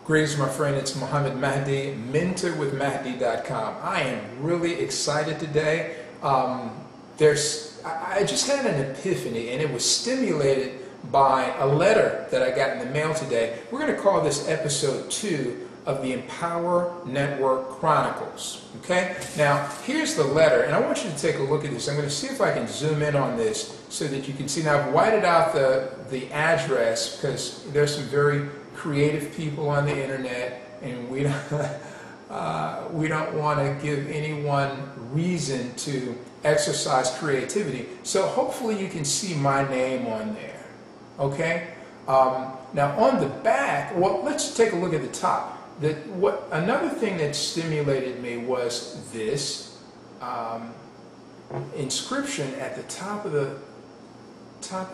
Greetings, my friend. It's Mahdi, mentorwithmahdi.com. I am really excited today. I just had an epiphany, and it was stimulated by a letter that I got in the mail today. We're going to call this episode 2 of the Empower Network Chronicles. Okay? Now, here's the letter, and I want you to take a look at this. I'm going to see if I can zoom in on this so that you can see. Now, I've whited out the address because there's some very creative people on the internet, and we don't want to give anyone reason to exercise creativity. So hopefully you can see my name on there. Okay? Now on the back, well, let's take a look at the top. Another thing that stimulated me was this inscription at the top of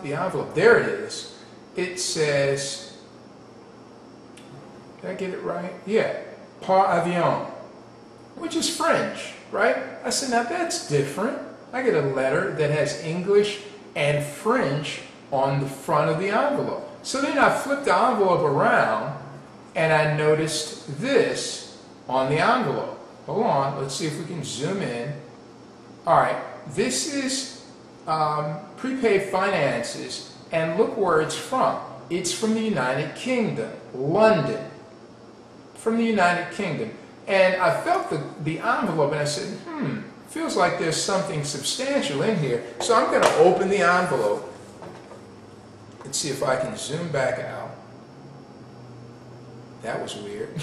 the envelope. There it is. It says, did I get it right? Yeah, par avion, which is French, right? I said, now that's different. I get a letter that has English and French on the front of the envelope. So then I flipped the envelope around and I noticed this on the envelope. Hold on, let's see if we can zoom in. All right, this is prepaid finances, and look where it's from. It's from the United Kingdom, London. From the United Kingdom. And I felt the envelope and I said, feels like there's something substantial in here. So I'm going to open the envelope. Let's see if I can zoom back out. That was weird.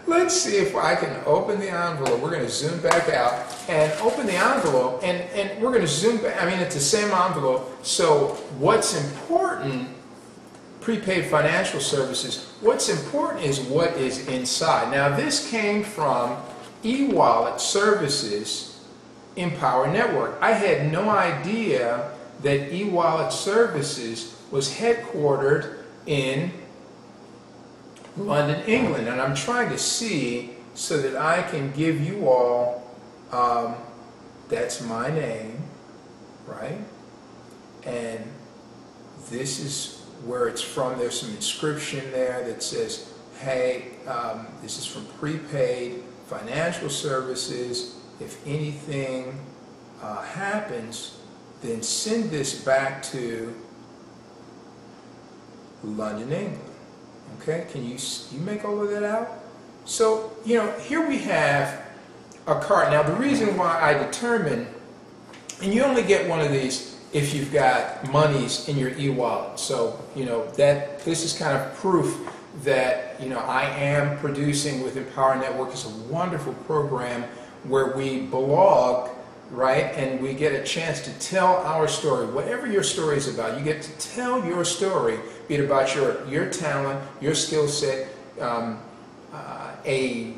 Let's see if I can open the envelope. We're going to zoom back out and open the envelope, and we're going to zoom back. I mean, it's the same envelope. So what's important, prepaid financial services, what's important is what is inside. Now, this came from e-wallet services, Empower Network. I had no idea that e-wallet services was headquartered in London, England, and I'm trying to see so that I can give you all, that's my name, right? And this is where it's from. There's some inscription there that says, hey, this is from prepaid financial services. If anything happens, then send this back to London, England. Okay, can you make all of that out? So, here we have a card. Now, the reason why I determined, and you only get one of these if you've got monies in your e-wallet. So, that this is kind of proof that, I am producing with Empower Network. It's a wonderful program where we blog, right? And we get a chance to tell our story. Whatever your story is about, you get to tell your story, be it about your talent, your skill set, a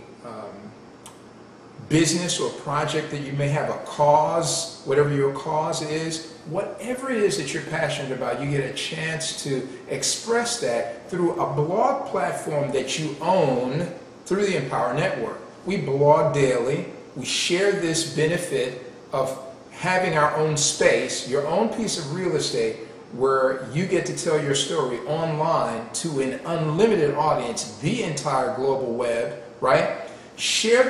business or project that you may have, a cause, whatever your cause is, whatever it is that you're passionate about, you get a chance to express that through a blog platform that you own through the Empower Network. We blog daily. We share this benefit of having our own space, your own piece of real estate, where you get to tell your story online to an unlimited audience, the entire global web, right? Share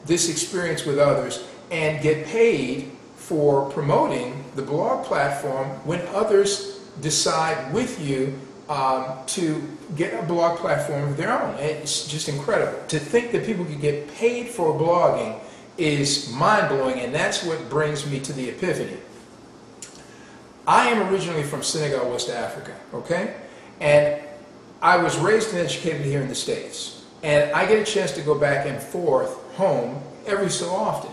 this experience with others and get paid for promoting the blog platform when others decide with you to get a blog platform of their own. It's just incredible. To think that people could get paid for blogging is mind-blowing, and that's what brings me to the epiphany. I am originally from Senegal, West Africa, okay? And I was raised and educated here in the States. And I get a chance to go back and forth home every so often.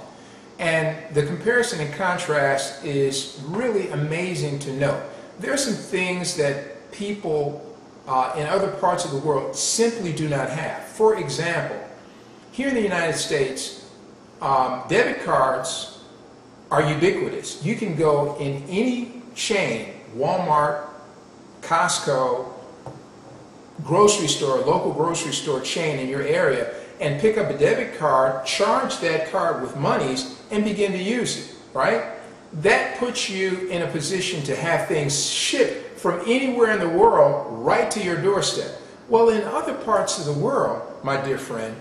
And the comparison and contrast is really amazing to note. There are some things that people in other parts of the world simply do not have. For example, here in the United States, debit cards are ubiquitous. You can go in any chain, Walmart, Costco, grocery store, local grocery store chain in your area, and pick up a debit card, charge that card with monies, and begin to use it, right? That puts you in a position to have things shipped from anywhere in the world right to your doorstep. Well, in other parts of the world, my dear friend,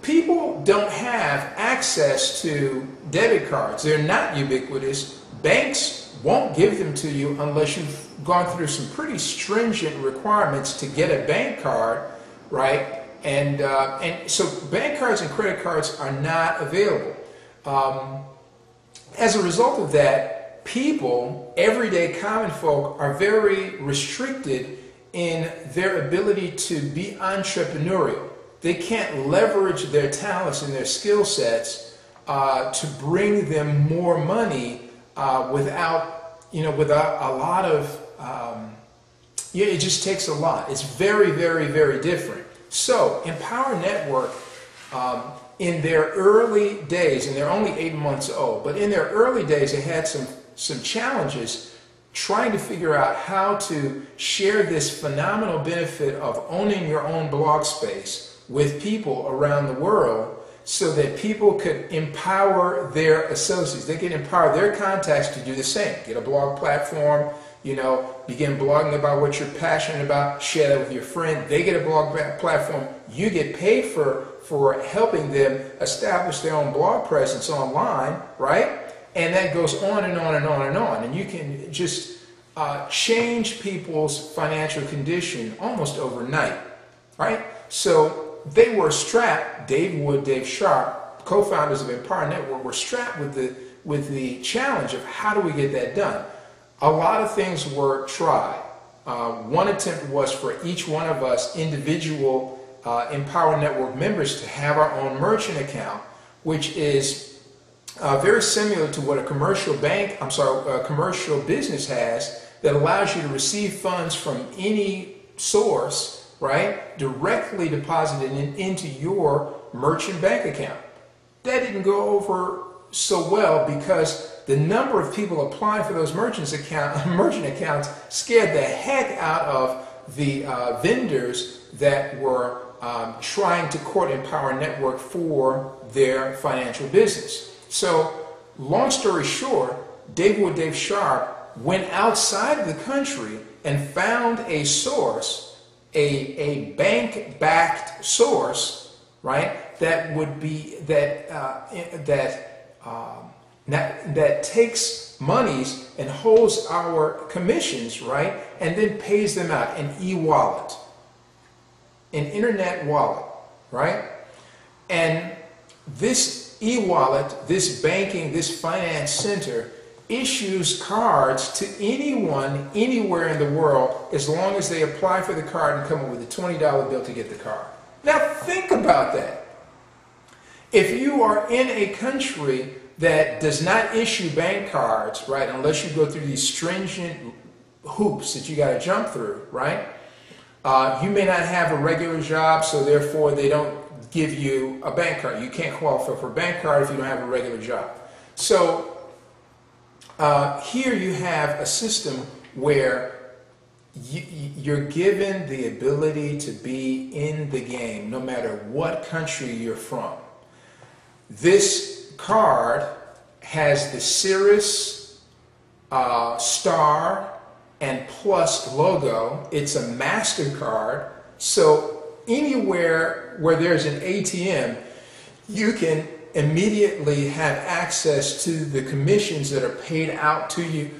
people don't have access to debit cards. They're not ubiquitous. Banks won't give them to you unless you've gone through some pretty stringent requirements to get a bank card, right? And so bank cards and credit cards are not available. As a result of that, people, everyday common folk, are very restricted in their ability to be entrepreneurial. They can't leverage their talents and their skill sets to bring them more money without a lot of, it just takes a lot. It's very, very, very different. So Empower Network, in their early days, and they're only 8 months old, but in their early days they had some challenges trying to figure out how to share this phenomenal benefit of owning your own blog space with people around the world so that people could empower their associates. They could empower their contacts to do the same. Get a blog platform, begin blogging about what you're passionate about, share that with your friend. They get a blog platform. You get paid for helping them establish their own blog presence online, right? And that goes on and on and on and on. And you can just change people's financial condition almost overnight, right? So they were strapped, Dave Wood, Dave Sharp, co-founders of Empower Network, were strapped with the challenge of how do we get that done? A lot of things were tried. One attempt was for each one of us individual Empower Network members to have our own merchant account, which is very similar to what a commercial commercial business has, that allows you to receive funds from any source, right, directly deposited into your merchant bank account. That didn't go over so well because the number of people applying for those merchant accounts scared the heck out of the vendors that were trying to court Empower Network for their financial business. So, long story short, Dave Sharp went outside of the country and found a source, a bank-backed source, right? That would be that takes monies and holds our commissions, right? And then pays them out, an e-wallet, an internet wallet, right? And this e-wallet, this banking, this finance center issues cards to anyone, anywhere in the world, as long as they apply for the card and come up with a $20 bill to get the card. Now think about that. If you are in a country that does not issue bank cards, right, unless you go through these stringent hoops that you got to jump through, right, you may not have a regular job, so therefore they don't give you a bank card. You can't qualify for a bank card if you don't have a regular job. So here you have a system where you're given the ability to be in the game no matter what country you're from. This card has the Cirrus star and plus logo. It's a MasterCard, so anywhere where there's an ATM, you can immediately have access to the commissions that are paid out to you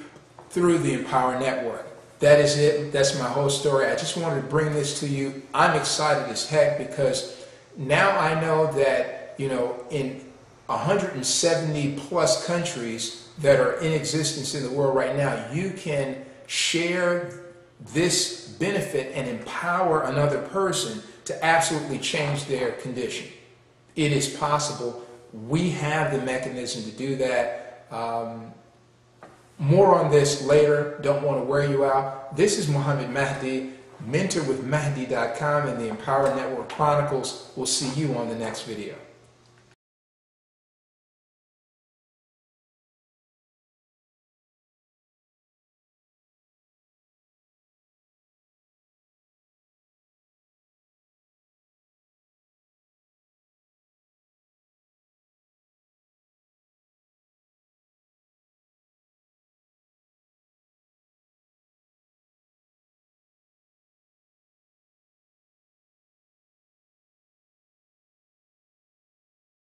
through the Empower Network. That is it. That's my whole story. I just wanted to bring this to you. I'm excited as heck because now I know that, in 170 plus countries that are in existence in the world right now, you can share this benefit and empower another person to absolutely change their condition. It is possible. We have the mechanism to do that. More on this later. Don't want to wear you out. This is Mahdi, mentor with Mahdi.com and the Empower Network Chronicles. We'll see you on the next video.